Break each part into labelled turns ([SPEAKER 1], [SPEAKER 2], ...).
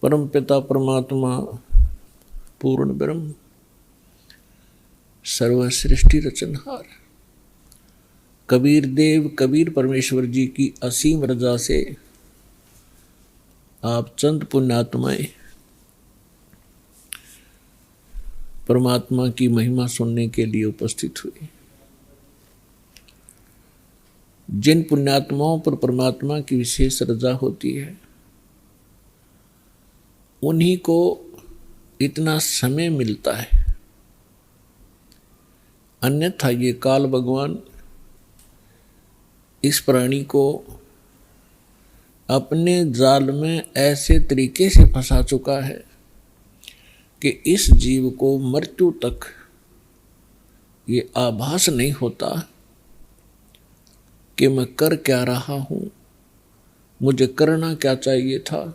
[SPEAKER 1] परम पिता परमात्मा पूर्ण ब्रह्म सर्व सृष्टि रचनहार कबीर देव कबीर परमेश्वर जी की असीम रजा से आप चंद पुण्यात्माएं परमात्मा की महिमा सुनने के लिए उपस्थित हुए। जिन पुण्यात्माओं पर परमात्मा की विशेष रजा होती है उन्हीं को इतना समय मिलता है, अन्यथा ये काल भगवान इस प्राणी को अपने जाल में ऐसे तरीके से फंसा चुका है कि इस जीव को मृत्यु तक ये आभास नहीं होता कि मैं कर क्या रहा हूँ, मुझे करना क्या चाहिए था।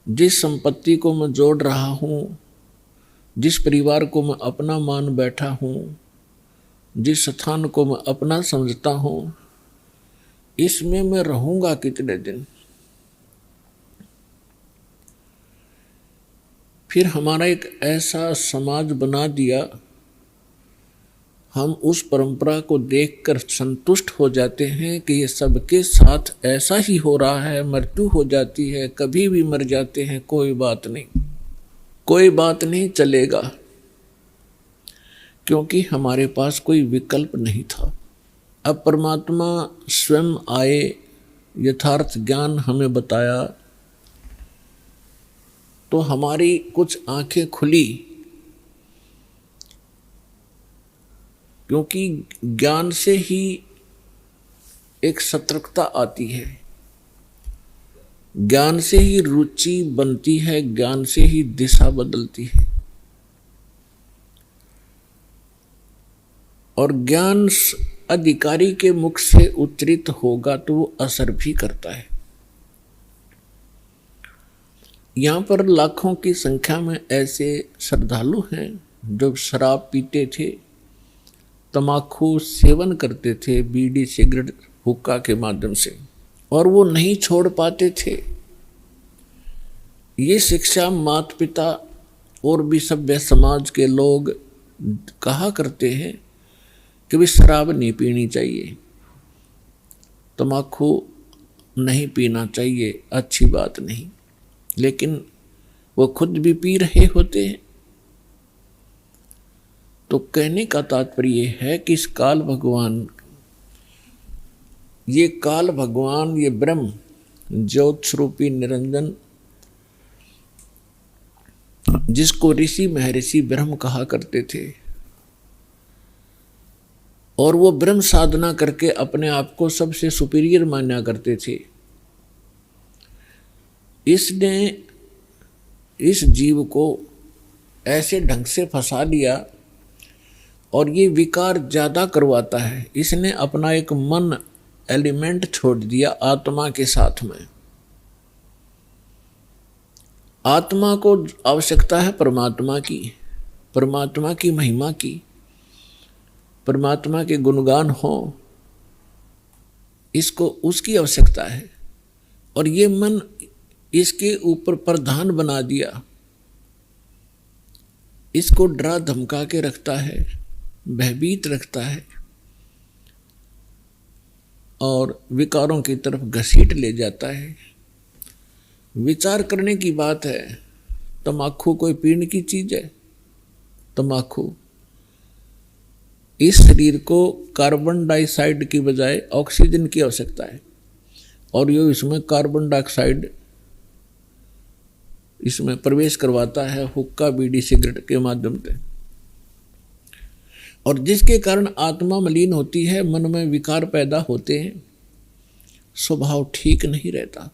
[SPEAKER 1] जिस संपत्ति को मैं जोड़ रहा हूँ, जिस परिवार को मैं अपना मान बैठा हूँ, जिस स्थान को मैं अपना समझता हूँ, इसमें मैं रहूँगा कितने दिन। फिर हमारा एक ऐसा समाज बना दिया, हम उस परंपरा को देखकर संतुष्ट हो जाते हैं कि ये सबके साथ ऐसा ही हो रहा है, मृत्यु हो जाती है, कभी भी मर जाते हैं, कोई बात नहीं, कोई बात नहीं, चलेगा, क्योंकि हमारे पास कोई विकल्प नहीं था। अब परमात्मा स्वयं आए, यथार्थ ज्ञान हमें बताया, तो हमारी कुछ आंखें खुली, क्योंकि ज्ञान से ही एक सतर्कता आती है, ज्ञान से ही रुचि बनती है, ज्ञान से ही दिशा बदलती है। और ज्ञान अधिकारी के मुख से उच्चरित होगा तो वो असर भी करता है। यहाँ पर लाखों की संख्या में ऐसे श्रद्धालु हैं जो शराब पीते थे, तम्बाकू सेवन करते थे, बीड़ी सिगरेट हुक्का के माध्यम से, और वो नहीं छोड़ पाते थे। ये शिक्षा माता पिता और भी सभ्य समाज के लोग कहा करते हैं कि भी शराब नहीं पीनी चाहिए, तम्बाकू नहीं पीना चाहिए, अच्छी बात नहीं, लेकिन वो खुद भी पी रहे होते हैं। तो कहने का तात्पर्य है कि इस काल भगवान, ये ब्रह्म ज्योत स्वरूपी निरंजन, जिसको ऋषि महर्षि ब्रह्म कहा करते थे, और वो ब्रह्म साधना करके अपने आप को सबसे सुपीरियर माना करते थे, इसने इस जीव को ऐसे ढंग से फंसा लिया और ये विकार ज़्यादा करवाता है। इसने अपना एक मन एलिमेंट छोड़ दिया आत्मा के साथ में। आत्मा को आवश्यकता है परमात्मा की महिमा की, परमात्मा के गुणगान हो, इसको उसकी आवश्यकता है। और ये मन इसके ऊपर प्रधान बना दिया, इसको डरा धमका के रखता है, भयभीत रखता है और विकारों की तरफ घसीट ले जाता है। विचार करने की बात है, तम्बाकू कोई पीने की चीज है? तम्बाकू इस शरीर को कार्बन डाइऑक्साइड की बजाय ऑक्सीजन की आवश्यकता है, और ये इसमें कार्बन डाइऑक्साइड इसमें प्रवेश करवाता है हुक्का बीड़ी सिगरेट के माध्यम से, और जिसके कारण आत्मा मलिन होती है, मन में विकार पैदा होते हैं, स्वभाव ठीक नहीं रहता।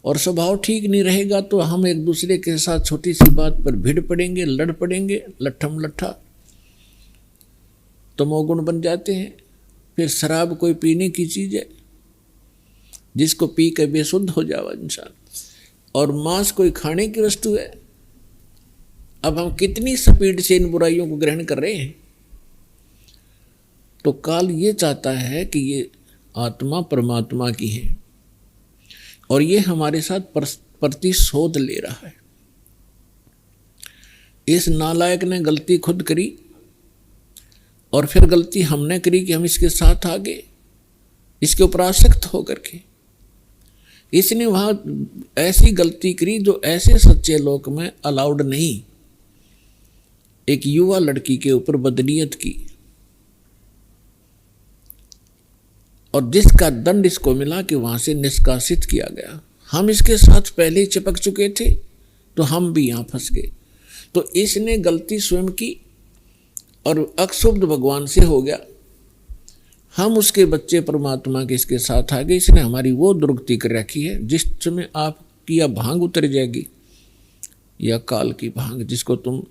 [SPEAKER 1] और स्वभाव ठीक नहीं रहेगा तो हम एक दूसरे के साथ छोटी सी बात पर भिड़ पड़ेंगे, लड़ पड़ेंगे, लट्ठम लट्ठा, तमोगुण बन जाते हैं। फिर शराब कोई पीने की चीज है जिसको पी के बेसुध हो जावा इंसान, और मांस कोई खाने की वस्तु है। अब हम कितनी स्पीड से इन बुराइयों को ग्रहण कर रहे हैं। तो काल ये चाहता है कि ये आत्मा परमात्मा की है और ये हमारे साथ प्रतिशोध ले रहा है। इस नालायक ने गलती खुद करी और फिर गलती हमने करी कि हम इसके साथ आ गए, इसके ऊपर आसक्त होकर के। इसने वहां ऐसी गलती करी जो ऐसे सच्चे लोक में अलाउड नहीं। एक युवा लड़की के ऊपर बदनीयत की और जिसका दंड इसको मिला कि वहां से निष्कासित किया गया। हम इसके साथ पहले ही चिपक चुके थे तो हम भी यहां फंस गए। तो इसने गलती स्वयं की और अक्षुब्ध भगवान से हो गया। हम उसके बच्चे परमात्मा के इसके साथ आ गए। इसने हमारी वो दुर्गति कर रखी है जिस समय आपकी या भांग उतर जाएगी या काल की भांग, जिसको तुम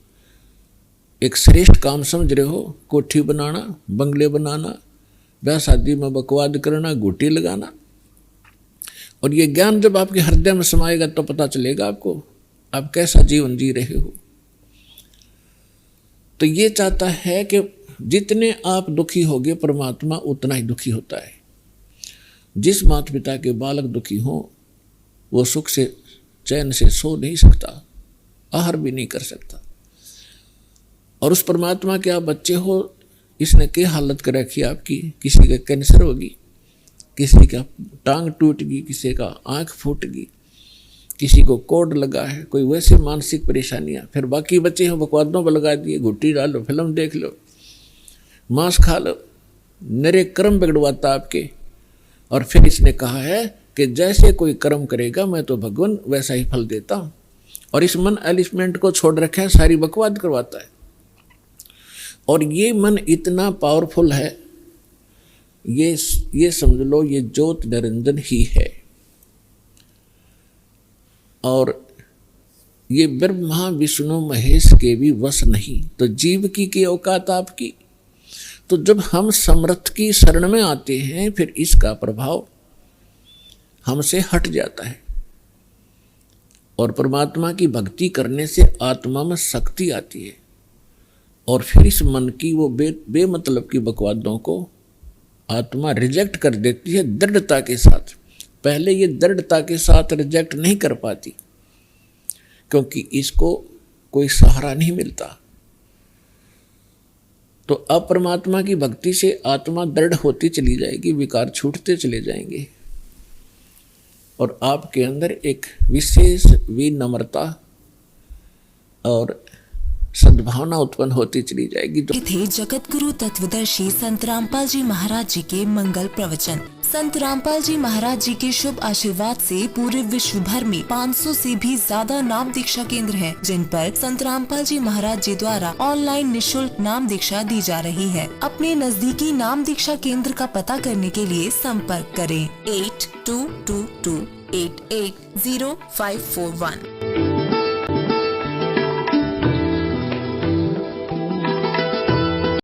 [SPEAKER 1] एक श्रेष्ठ काम समझ रहे हो, कोठी बनाना, बंगले बनाना, ब्याह शादी में बकवाद करना, घूटी लगाना, और ये ज्ञान जब आपके हृदय में समाएगा तो पता चलेगा आपको आप कैसा जीवन जी रहे हो। तो ये चाहता है कि जितने आप दुखी होगे परमात्मा उतना ही दुखी होता है। जिस माता पिता के बालक दुखी हो वो सुख से चैन से सो नहीं सकता, आहार भी नहीं कर सकता। और उस परमात्मा के आप बच्चे हो, इसने क्या हालत कर रखी आपकी। किसी का कैंसर होगी, किसी का टांग टूट गई, किसी का आंख फूट गई, किसी को कोड लगा है, कोई वैसे मानसिक परेशानियां। फिर बाकी बच्चे हैं बकवादों पर लगा दिए, घुट्टी डालो, फिल्म देख लो, मांस खा लो, नरे कर्म बिगड़वाता आपके। और फिर इसने कहा है कि जैसे कोई कर्म करेगा मैं तो भगवान वैसा ही फल देता हूं। और इस मन एलिमेंट को छोड़ रखा है, सारी बकवाद करवाता है। और ये मन इतना पावरफुल है, ये समझ लो ये ज्योत निरंजन ही है। और ये ब्रह्मा विष्णु महेश के भी वश नहीं। तो जीव की औकात आपकी। तो जब हम समर्थ की शरण में आते हैं फिर इसका प्रभाव हमसे हट जाता है और परमात्मा की भक्ति करने से आत्मा में शक्ति आती है। और फिर इस मन की वो बेमतलब की बकवादों को आत्मा रिजेक्ट कर देती है दृढ़ता के साथ। पहले ये दृढ़ता के साथ रिजेक्ट नहीं कर पाती क्योंकि इसको कोई सहारा नहीं मिलता। तो अब परमात्मा की भक्ति से आत्मा दृढ़ होती चली जाएगी, विकार छूटते चले जाएंगे और आपके अंदर एक विशेष विनम्रता और सद्भावना उत्पन्न होती चली जाएगी।
[SPEAKER 2] थे जगत गुरु तत्वदर्शी संत रामपाल जी महाराज जी के मंगल प्रवचन। संत रामपाल जी महाराज जी के शुभ आशीर्वाद से पूरे विश्व भर में 500 से भी ज्यादा नाम दीक्षा केंद्र हैं, जिन पर संत रामपाल जी महाराज जी द्वारा ऑनलाइन निःशुल्क नाम दीक्षा दी जा रही है। अपने नजदीकी नाम दीक्षा केंद्र का पता करने के लिए संपर्क करें 8222880541।